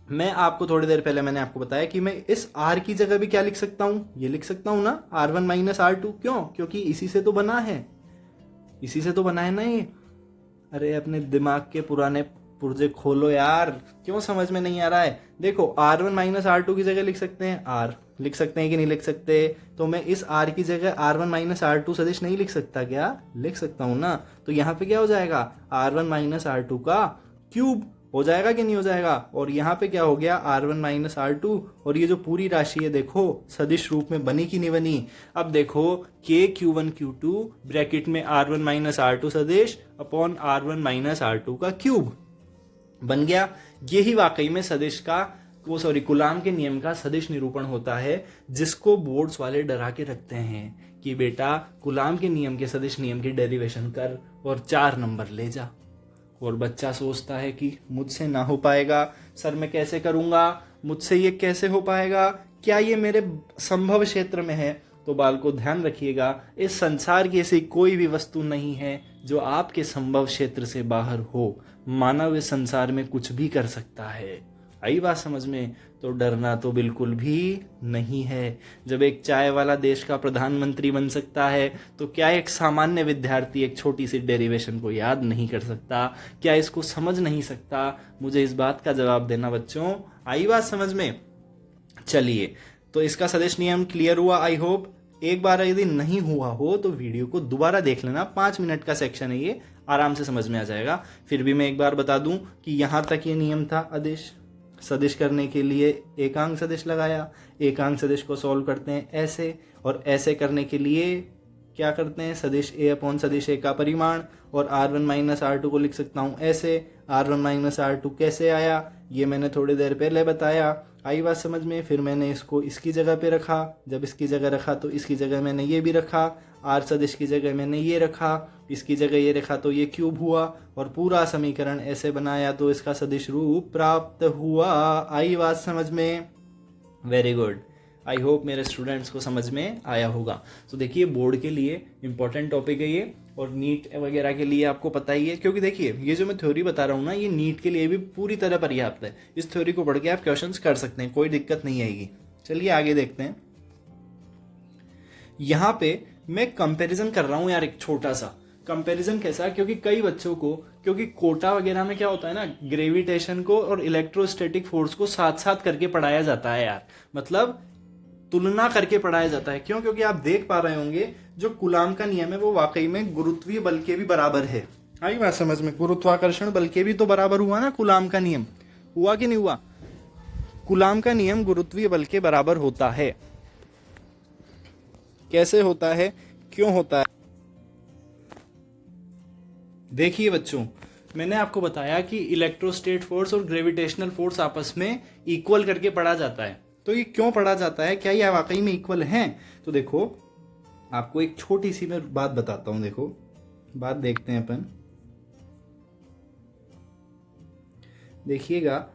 मैं आपको थोड़ी देर पहले मैंने आपको बताया कि मैं इस R की जगह भी क्या लिख सकता हूं, ये लिख सकता हूं ना, R1 माइनस R2। क्यों? क्योंकि इसी से तो बना है, इसी से तो बना है ना ये। अरे अपने दिमाग के पुराने पुर्जे खोलो यार, क्यों समझ में नहीं आ रहा है? देखो R1 माइनस R2 की जगह लिख सकते हैं R, लिख सकते हैं कि नहीं लिख सकते? तो मैं इस R की जगह R1 माइनस R2 सदिश नहीं लिख सकता क्या? लिख सकता हूं ना। तो यहाँ पे क्या हो जाएगा, R1 माइनस R2 का क्यूब हो जाएगा कि नहीं हो जाएगा? और यहाँ पे क्या हो गया, R1 माइनस R2, और ये जो पूरी राशि है देखो सदिश रूप में बनी कि नहीं बनी? अब देखो के Q1 Q2 ब्रैकेट में R1 माइनस R2 सदिश अपॉन R1 माइनस R2 का क्यूब बन गया। यही वाकई में सदिश का कूलाम के नियम का सदिश निरूपण होता है, जिसको बोर्ड्स वाले डरा के रखते हैं कि बेटा कूलाम के नियम के सदिश नियम की डेरिवेशन कर और 4 नंबर ले जा। और बच्चा सोचता है कि मुझसे ना हो पाएगा, सर मैं कैसे करूंगा, मुझसे ये कैसे हो पाएगा, क्या ये मेरे संभव क्षेत्र में है? तो बालकों ध्यान रखिएगा, इस संसार की ऐसी कोई भी वस्तु नहीं है जो आपके संभव क्षेत्र से बाहर हो। मानव इस संसार में कुछ भी कर सकता है। आई बात समझ में? तो डरना तो बिल्कुल भी नहीं है। जब एक चाय वाला देश का प्रधानमंत्री बन सकता है तो क्या एक सामान्य विद्यार्थी एक छोटी सी डेरिवेशन को याद नहीं कर सकता? क्या इसको समझ नहीं सकता? मुझे इस बात का जवाब देना बच्चों। आई बात समझ में? चलिए तो इसका सदिश नियम क्लियर हुआ आई होप। एक बार यदि नहीं हुआ हो तो वीडियो को दोबारा देख लेना, 5 मिनट का सेक्शन है ये, आराम से समझ में आ जाएगा। फिर भी मैं एक बार बता दूं कि यहां तक ये नियम था अदिश सदिश करने के लिए एकांक सदिश लगाया, एकांक सदिश को सॉल्व करते हैं ऐसे, और ऐसे करने के लिए क्या करते हैं, सदिश ए अपॉन सदिश ए का परिमाण, और R1 माइनस R2 को लिख सकता हूं ऐसे, R1 - R2 कैसे आया, ये मैंने थोड़ी देर पहले बताया। आई बात समझ में। फिर मैंने इसको इसकी जगह पे रखा, जब इसकी जगह रखा तो इसकी जगह मैंने ये भी रखा, R सदिश की जगह मैंने ये रखा, इसकी जगह ये रखा तो ये क्यूब हुआ, और पूरा समीकरण ऐसे बनाया तो इसका सदिश रूप प्राप्त हुआ। आई बात समझ में। Very good. आई होप मेरे स्टूडेंट्स को समझ में आया होगा। तो देखिए बोर्ड के लिए इंपॉर्टेंट टॉपिक है ये, और नीट वगैरह के लिए आपको पता ही है, क्योंकि देखिए ये जो मैं थ्योरी बता रहा हूँ ना, ये नीट के लिए भी पूरी तरह पर्याप्त है। इस थ्योरी को पढ़ के आप क्वेश्चंस कर सकते हैं, कोई दिक्कत नहीं आएगी। चलिए आगे देखते हैं। यहाँ पे मैं कंपैरिजन कर रहा हूँ यार, एक छोटा सा कंपैरिजन। कैसा? क्योंकि कई बच्चों को, क्योंकि कोटा वगैरह में क्या होता है ना, ग्रेविटेशन को और इलेक्ट्रोस्टैटिक फोर्स को साथ साथ करके पढ़ाया जाता है यार, मतलब तुलना करके पढ़ाया जाता है। क्यों? क्योंकि आप देख पा रहे होंगे जो कूलाम का नियम है वो वाकई में गुरुत्वीय बल के भी बराबर है। आई बात समझ में। गुरुत्वाकर्षण बल के भी तो बराबर हुआ ना कूलाम का नियम, हुआ कि नहीं हुआ? कूलाम का नियम गुरुत्वीय बल के बराबर होता है। कैसे होता है, क्यों होता है? देखिए बच्चों, मैंने आपको बताया कि इलेक्ट्रोस्टैटिक फोर्स और ग्रेविटेशनल फोर्स आपस में इक्वल करके पढ़ा जाता है। तो ये क्यों पढ़ा जाता है, क्या ये वाकई में इक्वल हैं? तो देखो आपको एक छोटी सी मैं बात बताता हूं। देखो बात देखते हैं अपन। देखिएगा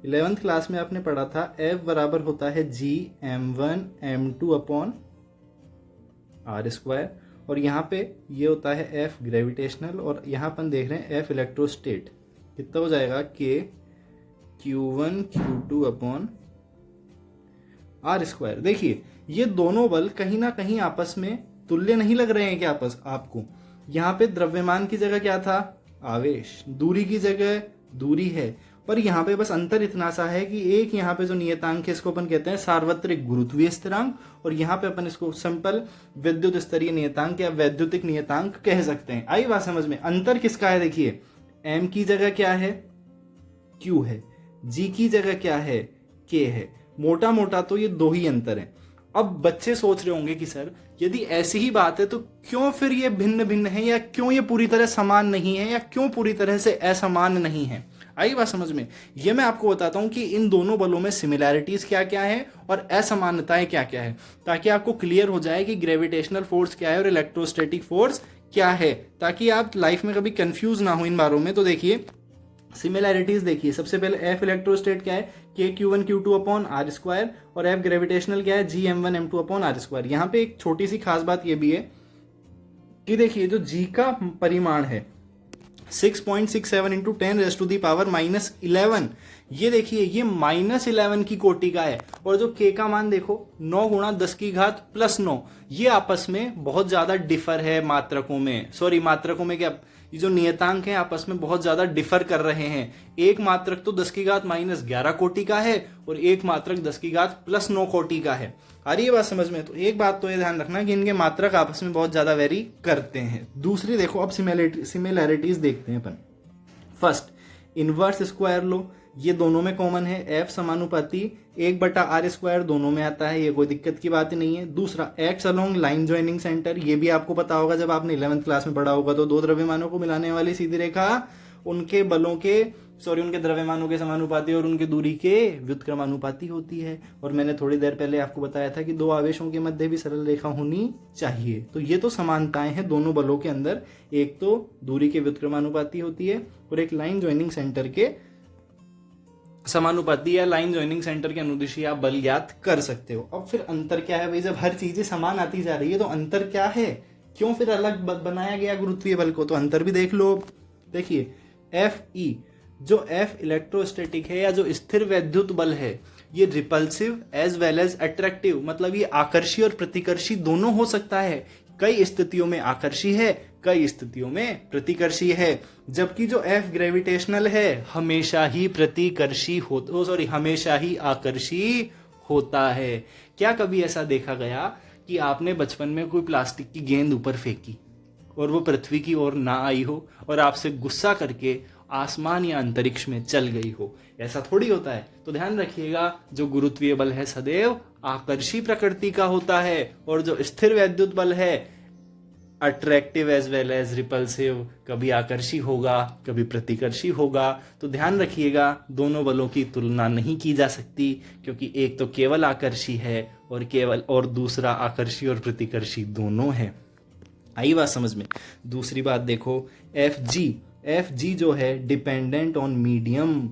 11th क्लास में आपने पढ़ा था F बराबर होता है G(m1)(m2)/r², और यहाँ पे ये होता है F ग्रेविटेशनल, और यहाँ अपन देख रहे हैं F इलेक्ट्रोस्टेट। कितना हो जाएगा? K(q1q2)/r²। देखिए ये दोनों बल कहीं ना कहीं आपस में तुल्य नहीं लग रहे हैं क्या आपको? यहाँ पे द्रव्यमान की जगह क्या था? आवेश। दूरी की जगह दूरी है, पर यहाँ पे बस अंतर इतना सा है कि एक यहाँ पे जो नियतांक है इसको अपन कहते हैं सार्वत्रिक गुरुत्वीय स्थिरांक, और यहाँ पे अपन इसको सिंपल विद्युत स्तरीय नियतांक या वैद्युतिक नियतांक कह सकते हैं। आई बात समझ में। अंतर किसका है? देखिए m की जगह क्या है? q है, g की जगह क्या है? k है। मोटा मोटा तो ये दो ही अंतर है। अब बच्चे सोच रहे होंगे कि सर यदि ऐसी ही बात है तो क्यों फिर ये भिन्न भिन्न है, या क्यों ये पूरी तरह समान नहीं है, या क्यों पूरी तरह से असमान नहीं है? आई बात समझ में। ये मैं आपको बताता हूं कि इन दोनों बलों में सिमिलैरिटीज क्या क्या है और असमानताएं क्या क्या है, ताकि आपको क्लियर हो जाए कि ग्रेविटेशनल फोर्स क्या है और इलेक्ट्रोस्टैटिक फोर्स क्या है, ताकि आप लाइफ में कभी कंफ्यूज ना हो इन बारों में। तो देखिए सिमिलैरिटीज देखिए, सबसे पहले F इलेक्ट्रोस्टेट क्या है? K(q1q2)/r², और F ग्रेविटेशनल क्या है? G(m1m2)/r²। यहाँ पे एक छोटी सी खास बात ये भी है कि देखिए जो G का परिमाण है 6.67 × 10⁻⁻11, ये देखिए ये -11 की कोटि का है, और जो K का मान देखो 9 × 10⁻+9, ये आपस में बहुत ज्यादा डिफर है मात्रकों में। सॉरी मात्रकों में क्या, ये जो नियतांक हैं आपस में बहुत ज्यादा डिफर कर रहे हैं। एक मात्रक तो 10⁻11 कोटि का है और एक मात्रक 10⁻+9 कोटि का है। आ रही है बात समझ में? तो एक बात तो ये ध्यान रखना कि इनके मात्रक आपस में बहुत ज्यादा वेरी करते हैं। दूसरी देखो, अब सिमिलैरिटीज देखते हैं अपन। फर्स्ट इनवर्स स्क्वायर लो, ये दोनों में कॉमन है। F समानुपाती 1/r² दोनों में आता है, ये कोई दिक्कत की बात ही नहीं है। दूसरा x along line joining centre, ये भी आपको पता होगा जब आपने 11th क्लास में पढ़ा होगा। तो दो द्रव्यमानों को मिलाने वाली सीधी रेखा उनके बलों के उनके द्रव्यमानों के समानुपाती और उनके दूरी के व्युत्क्रमानुपाती होती है। और मैंने थोड़ी देर पहले आपको बताया था कि दो आवेशों के मध्य भी सरल रेखा होनी चाहिए। तो ये तो समानताएं हैं दोनों बलों के अंदर, एक तो दूरी के व्युत्क्रमानुपाती होती है और एक लाइन ज्वाइनिंग सेंटर के समानुपाती या लाइन ज्वाइनिंग सेंटर के अनुदिशी आप बल ज्ञात कर सकते हो। अब फिर अंतर क्या है भाई? जब हर चीजें समान आती जा रही है तो अंतर क्या है? क्यों फिर अलग बनाया गया गुरुत्वीय बल को? तो अंतर भी देख लो। देखिए Fe, जो F इलेक्ट्रोस्टैटिक है या जो स्थिर वैद्युत बल है, ये repulsive as well as attractive, मतलब ये आकर्षी और प्रतिकर्षी दोनों हो सकता है। कई स्थितियों में आकर्षी है, कई स्थितियों में प्रतिकर्षी है। जबकि जो F ग्रेविटेशनल है हमेशा ही प्रतिकर्षी हमेशा ही आकर्षी होता है। क्या कभी ऐसा देखा गया कि आपने बचपन में कोई प्लास्टिक की गेंद ऊपर फेंकी और वो पृथ्वी की ओर ना आई हो और आपसे गुस्सा करके आसमान या अंतरिक्ष में चल गई हो? ऐसा थोड़ी होता है। तो ध्यान रखिएगा, जो गुरुत्वीय बल है सदैव आकर्षी प्रकृति का होता है और जो स्थिर वैद्युत बल है attractive as well as repulsive, कभी आकर्षी होगा कभी प्रतिकर्षी होगा। तो ध्यान रखिएगा दोनों बलों की तुलना नहीं की जा सकती, क्योंकि एक तो केवल आकर्षी है और दूसरा आकर्षी और प्रतिकर्षी दोनों है। आई बात समझ में। दूसरी बात देखो, एफ जी जो है dependent on medium,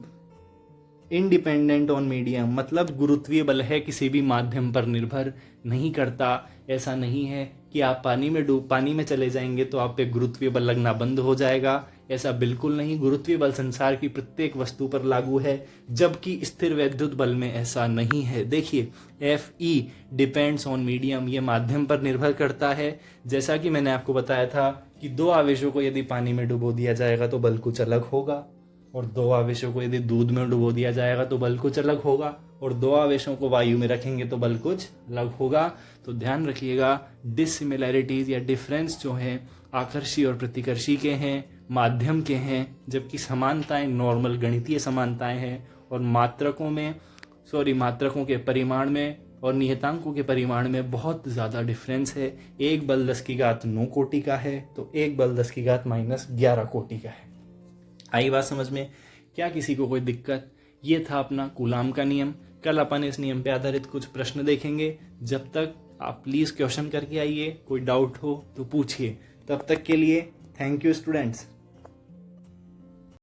independent on medium, मतलब गुरुत्वीय बल है, किसी भी माध्यम पर निर्भर नहीं करता। ऐसा नहीं है कि आप पानी में चले जाएंगे तो आप पे गुरुत्वीय बल लगना बंद हो जाएगा, ऐसा बिल्कुल नहीं। गुरुत्वीय बल संसार की प्रत्येक वस्तु पर लागू है, जबकि स्थिर वैद्युत बल में ऐसा नहीं है। देखिए F E depends on medium, ये माध्यम पर निर्भर करता है। जैसा कि मैंने आपको बताया था कि दो आवेशों को यदि पानी में डुबो दिया जाएगा तो बल कुछ अलग होगा, और दो आवेशों को यदि दूध में डुबो दिया जाएगा तो बल कुछ अलग होगा, और दो आवेशों को वायु में रखेंगे तो बल कुछ अलग होगा। तो ध्यान रखिएगा डिसिमिलैरिटीज या डिफरेंस जो है आकर्षी और प्रतिकर्षी के हैं, माध्यम के हैं, जबकि समानताएं नॉर्मल गणितीय समानताएं हैं। और मात्रकों के परिमाण में और नियतांकों के परिमाण में बहुत ज़्यादा डिफरेंस है। एक बल 10⁻9 कोटि का है तो एक बल 10⁻11 कोटि का है। आई बात समझ में? क्या किसी को कोई दिक्कत? ये था अपना कूलाम का नियम। कल अपन इस नियम पे आधारित कुछ प्रश्न देखेंगे। जब तक आप प्लीज़ क्वेश्चन करके आइए, कोई डाउट हो तो पूछिए। तब तक के लिए थैंक यू स्टूडेंट्स।